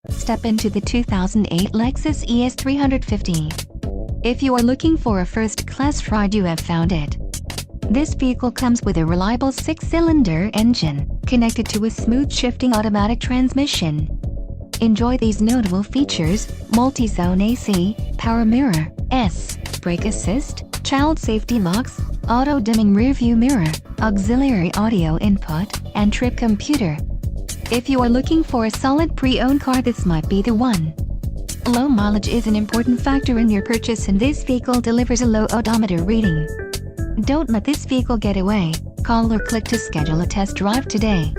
Step into the 2008 Lexus ES350. If you are looking for a first-class ride, you have found it. This vehicle comes with a reliable 6-cylinder engine, connected to a smooth shifting automatic transmission. Enjoy these notable features: multi-zone AC, power mirror, brake assist, child safety locks, auto-dimming rearview mirror, auxiliary audio input, and trip computer. If you are looking for a solid pre-owned car, this might be the one. Low mileage is an important factor in your purchase, and this vehicle delivers a low odometer reading. Don't let this vehicle get away. Call or click to schedule a test drive today.